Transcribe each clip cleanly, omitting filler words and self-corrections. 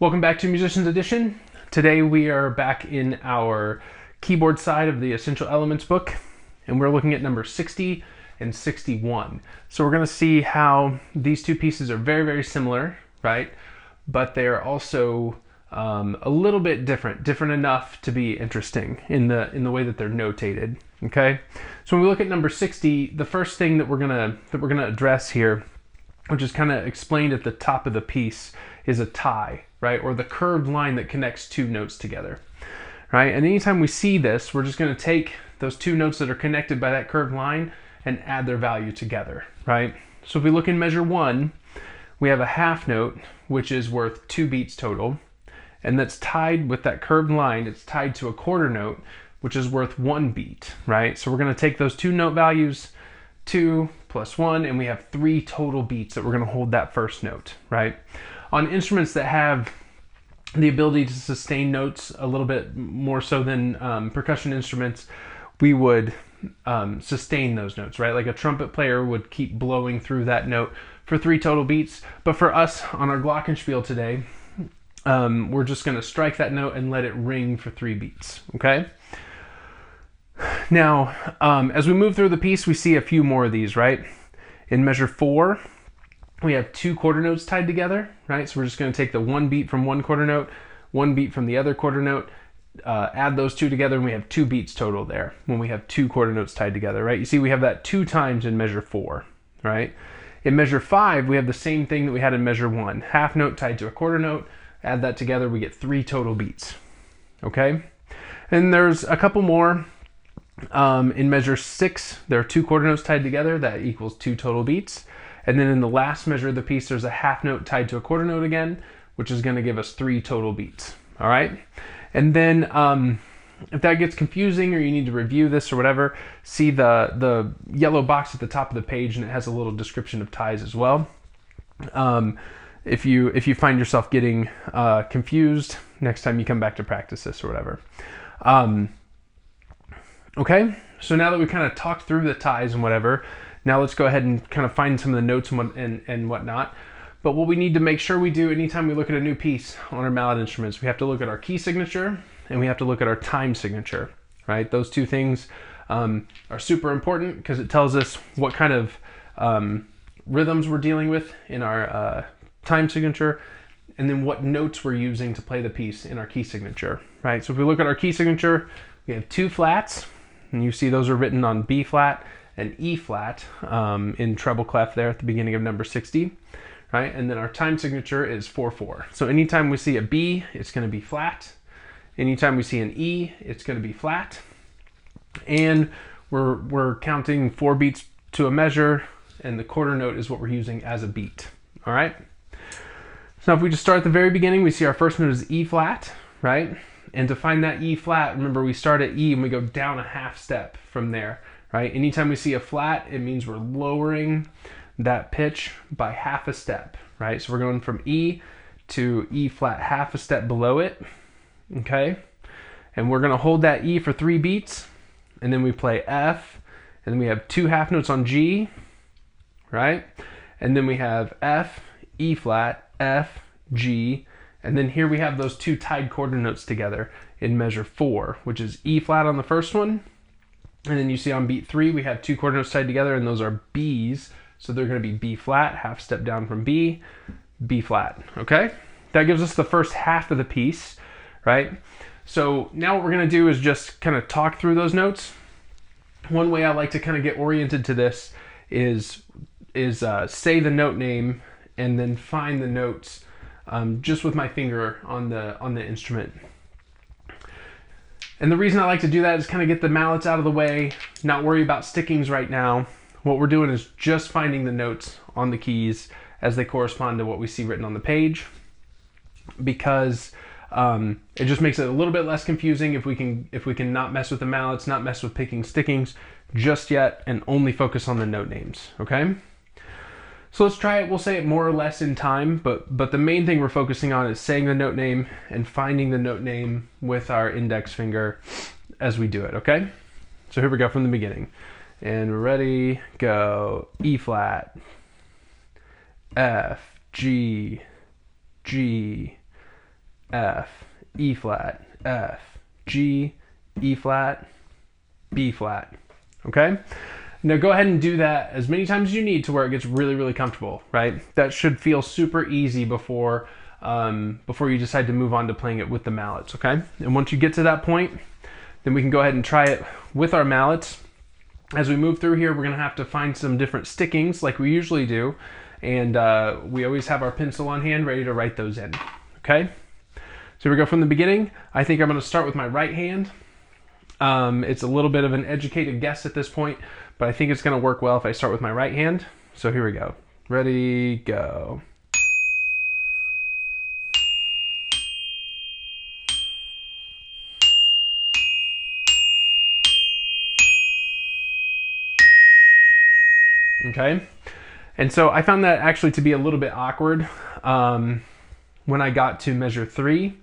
Welcome back to Musicians Edition. Today we are back in our keyboard side of the Essential Elements book, and we're looking at number 60 and 61. So we're going to see how these two pieces are very, very similar, right? But they're also a little bit different enough to be interesting in the way that they're notated. Okay, so when we look at number 60, the first thing that we're gonna address here, which is kind of explained at the top of the piece, is a tie, right? Or the curved line that connects two notes together, right? And anytime we see this, we're just going to take those two notes that are connected by that curved line and add their value together, right? So if we look in measure 1, we have a half note, which is worth 2 beats total, and that's tied with that curved line. It's tied to a quarter note, which is worth 1 beat, right? So we're going to take those two note values, 2 plus 1, and we have 3 total beats that we're going to hold that first note, right? On instruments that have the ability to sustain notes a little bit more so than percussion instruments, we would sustain those notes, right? Like a trumpet player would keep blowing through that note for 3 total beats. But for us on our glockenspiel today, we're just going to strike that note and let it ring for 3 beats, okay? Now, as we move through the piece, we see a few more of these, right? In measure 4, we have 2 quarter notes tied together, right? So we're just going to take the 1 beat from one quarter note, 1 beat from the other quarter note, add those 2 together, and we have 2 beats total there when we have 2 quarter notes tied together, right? You see we have that 2 times in measure 4, right? In measure 5, we have the same thing that we had in measure 1. Half note tied to a quarter note, add that together, we get 3 total beats, okay? And there's a couple more. In measure 6, there are 2 quarter notes tied together, that equals 2 total beats. And then in the last measure of the piece, there's a half note tied to a quarter note again, which is going to give us 3 total beats. All right. And then if that gets confusing or you need to review this or whatever, see the yellow box at the top of the page, and it has a little description of ties as well. If you find yourself getting confused next time you come back to practice this or whatever. Okay, so now that we kind of talked through the ties and whatever, now let's go ahead and kind of find some of the notes and whatnot. But what we need to make sure we do anytime we look at a new piece on our mallet instruments, we have to look at our key signature and we have to look at our time signature, right? Those two things are super important because it tells us what kind of rhythms we're dealing with in our time signature, and then what notes we're using to play the piece in our key signature, right? So if we look at our key signature, we have 2 flats, and you see those are written on B flat and E flat in treble clef there at the beginning of number 60, right? And then our time signature is 4/4. So anytime we see a B, it's going to be flat. Anytime we see an E, it's going to be flat. And we're counting 4 beats to a measure, and the quarter note is what we're using as a beat. All right. So if we just start at the very beginning, we see our first note is E flat, right? And to find that E flat, remember we start at E and we go down a half step from there, right? Anytime we see a flat, it means we're lowering that pitch by half a step, right? So we're going from E to E flat, half a step below it, okay? And we're gonna hold that E for 3 beats, and then we play F, and then we have 2 half notes on G, right? And then we have F, E flat, F, G, and then here we have those 2 tied quarter notes together in measure 4, which is E flat on the first one. And then you see on beat 3, we have 2 quarter notes tied together, and those are B's. So they're going to be B flat, half step down from B, B flat, okay? That gives us the first half of the piece, right? So now what we're going to do is just kind of talk through those notes. One way I like to kind of get oriented to this is say the note name and then find the notes just with my finger on the instrument. And the reason I like to do that is kind of get the mallets out of the way, not worry about stickings right now. What we're doing is just finding the notes on the keys as they correspond to what we see written on the page, because it just makes it a little bit less confusing if we can not mess with the mallets, not mess with picking stickings just yet, and only focus on the note names, okay? So let's try it. We'll say it more or less in time, but the main thing we're focusing on is saying the note name and finding the note name with our index finger as we do it, okay? So here we go from the beginning. And ready, go. E flat, F, G, G, F, E flat, F, G, E flat, B flat. Okay? Now go ahead and do that as many times as you need to where it gets really, really comfortable, right? That should feel super easy before you decide to move on to playing it with the mallets, okay? And once you get to that point, then we can go ahead and try it with our mallets. As we move through here, we're gonna have to find some different stickings like we usually do, and we always have our pencil on hand ready to write those in, okay? So here we go from the beginning. I think I'm gonna start with my right hand. It's a little bit of an educated guess at this point, but I think it's gonna work well if I start with my right hand. So here we go. Ready, go. Okay, and so I found that actually to be a little bit awkward when I got to measure 3.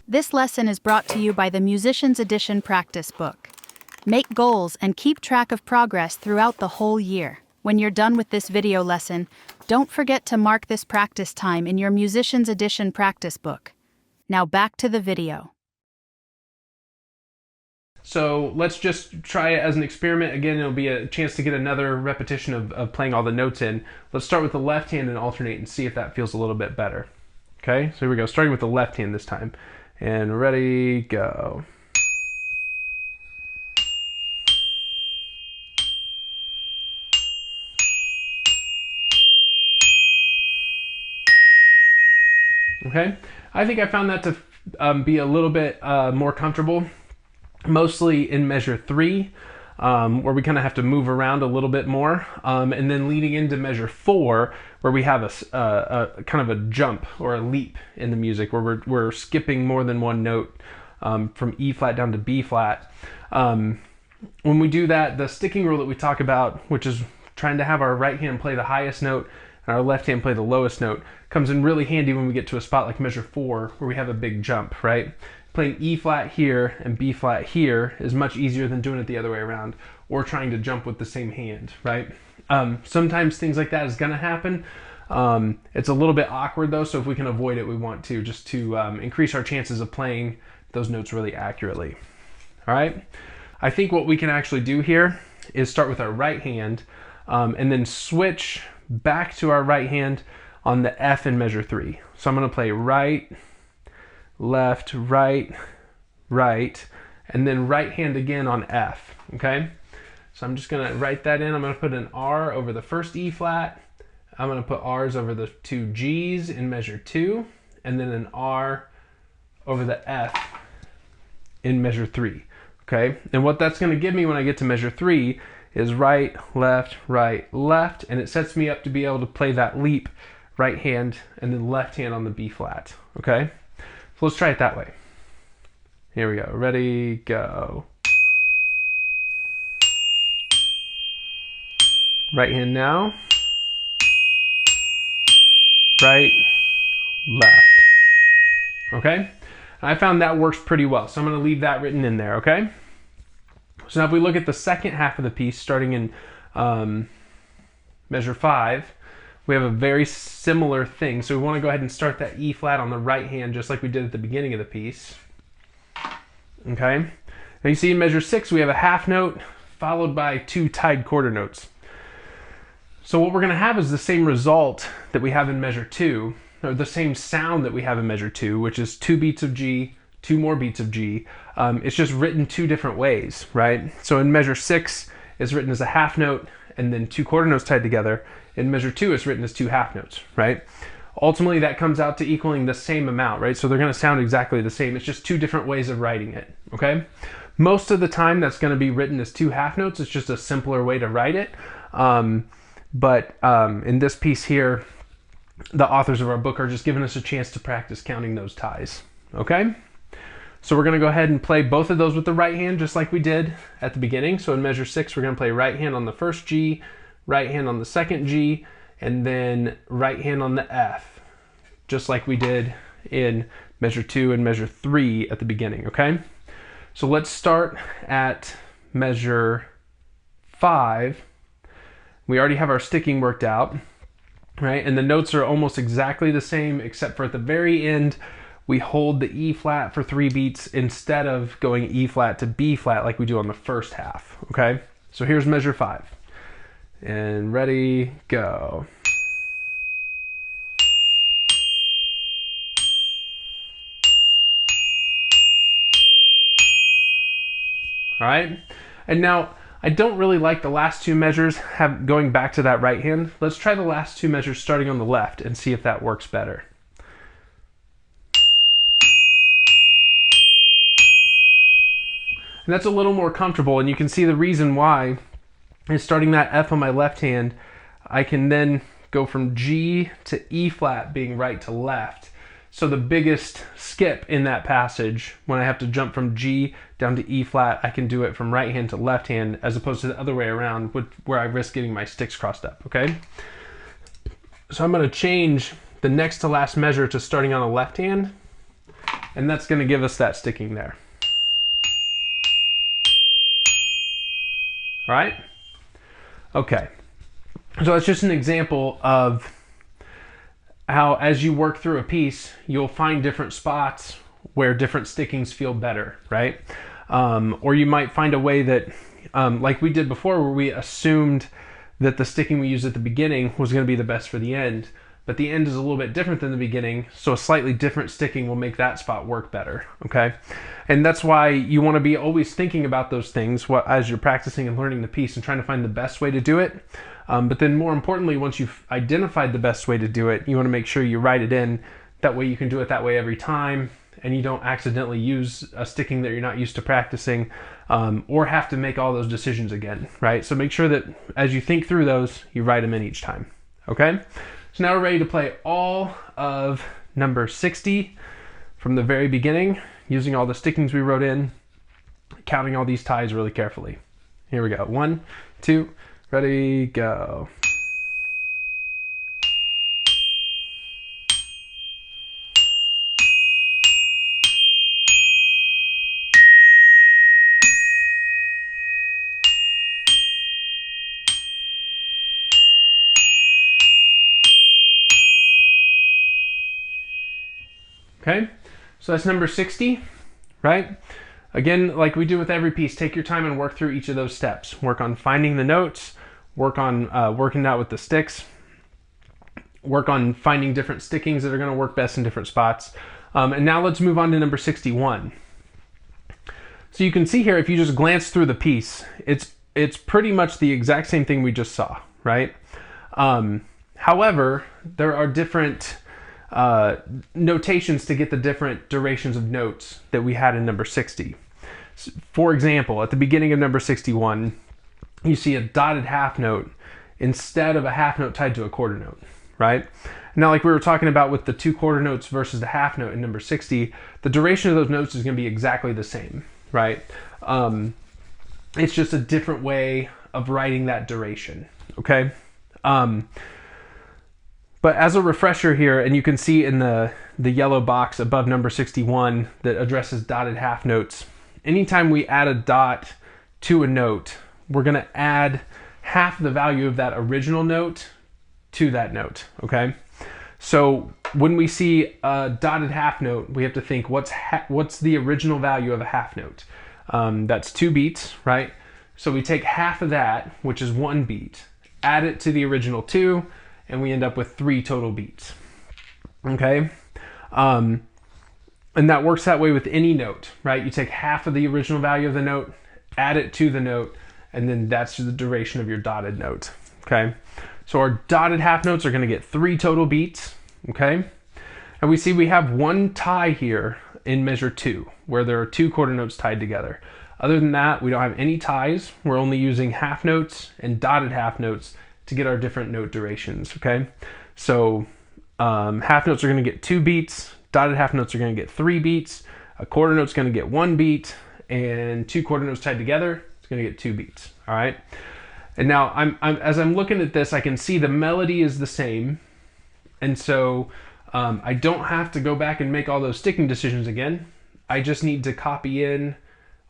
This lesson is brought to you by the Musician's Edition practice book. Make goals and keep track of progress throughout the whole year. When you're done with this video lesson, don't forget to mark this practice time in your Musician's Edition practice book. Now back to the video. So let's just try it as an experiment. Again, it'll be a chance to get another repetition of playing all the notes in. Let's start with the left hand and alternate and see if that feels a little bit better. Okay, so here we go, starting with the left hand this time. And ready, go. Okay, I think I found that to be a little bit more comfortable, mostly in measure 3, where we kind of have to move around a little bit more, and then leading into measure 4, where we have a kind of a jump or a leap in the music, where we're skipping more than one note from E flat down to B flat. When we do that, the sticking rule that we talk about, which is trying to have our right hand play the highest note and our left hand play the lowest note, comes in really handy when we get to a spot like measure 4, where we have a big jump, right? Playing E flat here and B flat here is much easier than doing it the other way around, or trying to jump with the same hand, right? Sometimes things like that is gonna happen. It's a little bit awkward though, so if we can avoid it, we want to, just to increase our chances of playing those notes really accurately. All right? I think what we can actually do here is start with our right hand, and then switch back to our right hand on the F in measure 3. So I'm gonna play right, left, right, right, and then right hand again on F, okay? So I'm just gonna write that in. I'm gonna put an R over the first E flat. I'm gonna put R's over the 2 G's in measure 2, and then an R over the F in measure 3, okay? And what that's gonna give me when I get to measure 3 is right, left, and it sets me up to be able to play that leap right hand and then left hand on the B flat, okay? So let's try it that way. Here we go. Ready, go. Right hand now. Right, left. Okay? And I found that works pretty well, so I'm going to leave that written in there, okay? So now if we look at the second half of the piece, starting in measure 5, we have a very similar thing. So we want to go ahead and start that E flat on the right hand, just like we did at the beginning of the piece. Okay? Now you see in measure 6, we have a half note followed by 2 tied quarter notes. So what we're going to have is the same result that we have in measure 2, or the same sound that we have in measure 2, which is 2 beats of G, 2 more beats of G. It's just written 2 different ways, right? So in measure 6, it's written as a half note and then 2 quarter notes tied together. In measure 2, it's written as 2 half notes, right? Ultimately, that comes out to equaling the same amount, right? So they're going to sound exactly the same. It's just 2 different ways of writing it, okay? Most of the time, that's going to be written as 2 half notes. It's just a simpler way to write it. But in this piece here, the authors of our book are just giving us a chance to practice counting those ties, okay? So we're going to go ahead and play both of those with the right hand, just like we did at the beginning. So in measure 6, we're going to play right hand on the first G, right hand on the second G, and then right hand on the F, just like we did in measure 2 and measure 3 at the beginning, okay? So let's start at measure 5. We already have our sticking worked out, right? And the notes are almost exactly the same, except for at the very end, we hold the E flat for 3 beats instead of going E flat to B flat like we do on the first half, okay? So here's measure 5. And ready, go. All right, and now I don't really like the last 2 measures going back to that right hand. Let's try the last 2 measures starting on the left and see if that works better. And that's a little more comfortable, and you can see the reason why is starting that F on my left hand, I can then go from G to E flat being right to left. So the biggest skip in that passage, when I have to jump from G down to E flat, I can do it from right hand to left hand as opposed to the other way around where I risk getting my sticks crossed up, okay? So I'm gonna change the next to last measure to starting on the left hand, and that's gonna give us that sticking there. All right? Okay. So that's just an example of how as you work through a piece, you'll find different spots where different stickings feel better, right? Or you might find a way that, like we did before, where we assumed that the sticking we used at the beginning was going to be the best for the end, but the end is a little bit different than the beginning, so a slightly different sticking will make that spot work better, okay? And that's why you want to be always thinking about those things as you're practicing and learning the piece and trying to find the best way to do it. But then more importantly, once you've identified the best way to do it, you want to make sure you write it in. That way you can do it that way every time, and you don't accidentally use a sticking that you're not used to practicing, or have to make all those decisions again, right? So make sure that as you think through those, you write them in each time, okay? So now we're ready to play all of number 60 from the very beginning, using all the stickings we wrote in, counting all these ties really carefully. Here we go. 1, 2, ready, go. Okay, so that's number 60, right? Again, like we do with every piece, take your time and work through each of those steps. Work on finding the notes, work on working out with the sticks, work on finding different stickings that are going to work best in different spots. And now let's move on to number 61. So you can see here, if you just glance through the piece, it's pretty much the exact same thing we just saw, right? However, there are different notations to get the different durations of notes that we had in number 60. For example, at the beginning of number 61, you see a dotted half note instead of a half note tied to a quarter note, right? Now, like we were talking about with the 2 quarter notes versus the half note in number 60, the duration of those notes is going to be exactly the same, right? It's just a different way of writing that duration, okay? But as a refresher here, and you can see in the yellow box above number 61 that addresses dotted half notes, anytime we add a dot to a note, we're going to add half the value of that original note to that note, okay? So when we see a dotted half note, we have to think what's the original value of a half note? That's 2 beats, right? So we take half of that, which is 1 beat, add it to the original 2, and we end up with 3 total beats, okay? And that works that way with any note, right? You take half of the original value of the note, add it to the note, and then that's the duration of your dotted note, okay? So our dotted half notes are gonna get 3 total beats, okay? And we see we have 1 tie here in measure 2, where there are 2 quarter notes tied together. Other than that, we don't have any ties. We're only using half notes and dotted half notes to get our different note durations, okay? So half notes are gonna get 2 beats, dotted half notes are gonna get 3 beats, a quarter note's gonna get 1 beat, and 2 quarter notes tied together, it's gonna get 2 beats, all right? And now as I'm looking at this, I can see the melody is the same, and so I don't have to go back and make all those sticking decisions again. I just need to copy in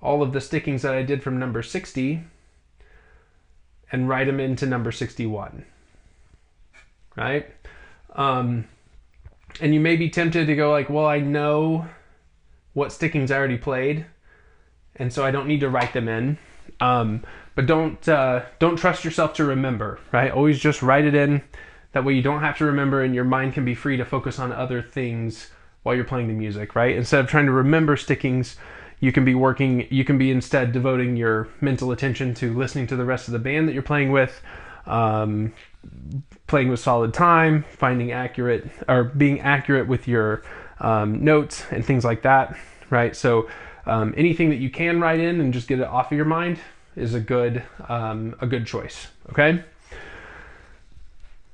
all of the stickings that I did from number 60 and write them into number 61, right? And you may be tempted to go like, well, I know what stickings I already played, and so I don't need to write them in. But don't trust yourself to remember, right? Always just write it in. That way you don't have to remember, and your mind can be free to focus on other things while you're playing the music, right? Instead of trying to remember stickings, you can be instead devoting your mental attention to listening to the rest of the band that you're playing with, playing with solid time, being accurate with your notes and things like that, right? So anything that you can write in and just get it off of your mind is a good choice, okay?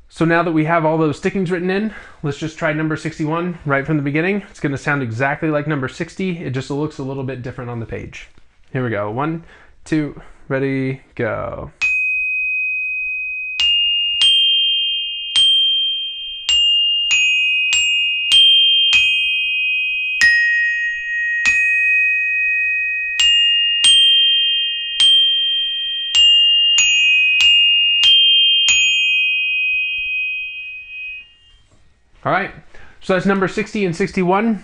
So now that we have all those stickings written in, let's just try number 61 right from the beginning. It's gonna sound exactly like number 60. It just looks a little bit different on the page. Here we go. 1, 2, ready, go. All right, so that's number 60 and 61,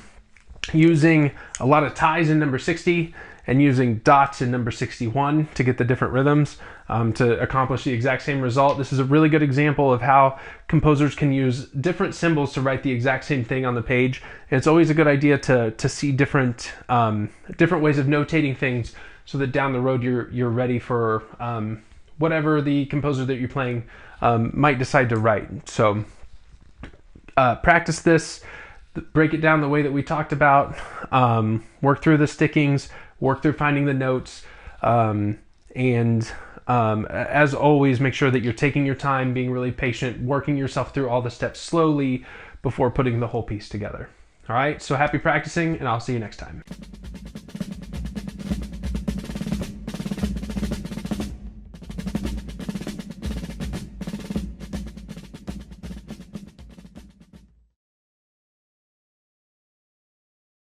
using a lot of ties in number 60 and using dots in number 61 to get the different rhythms to accomplish the exact same result. This is a really good example of how composers can use different symbols to write the exact same thing on the page. And it's always a good idea to see different ways of notating things so that down the road you're ready for whatever the composer that you're playing might decide to write. So practice this, break it down the way that we talked about, work through the stickings, work through finding the notes, and as always, make sure that you're taking your time, being really patient, working yourself through all the steps slowly before putting the whole piece together. All right, so happy practicing, and I'll see you next time.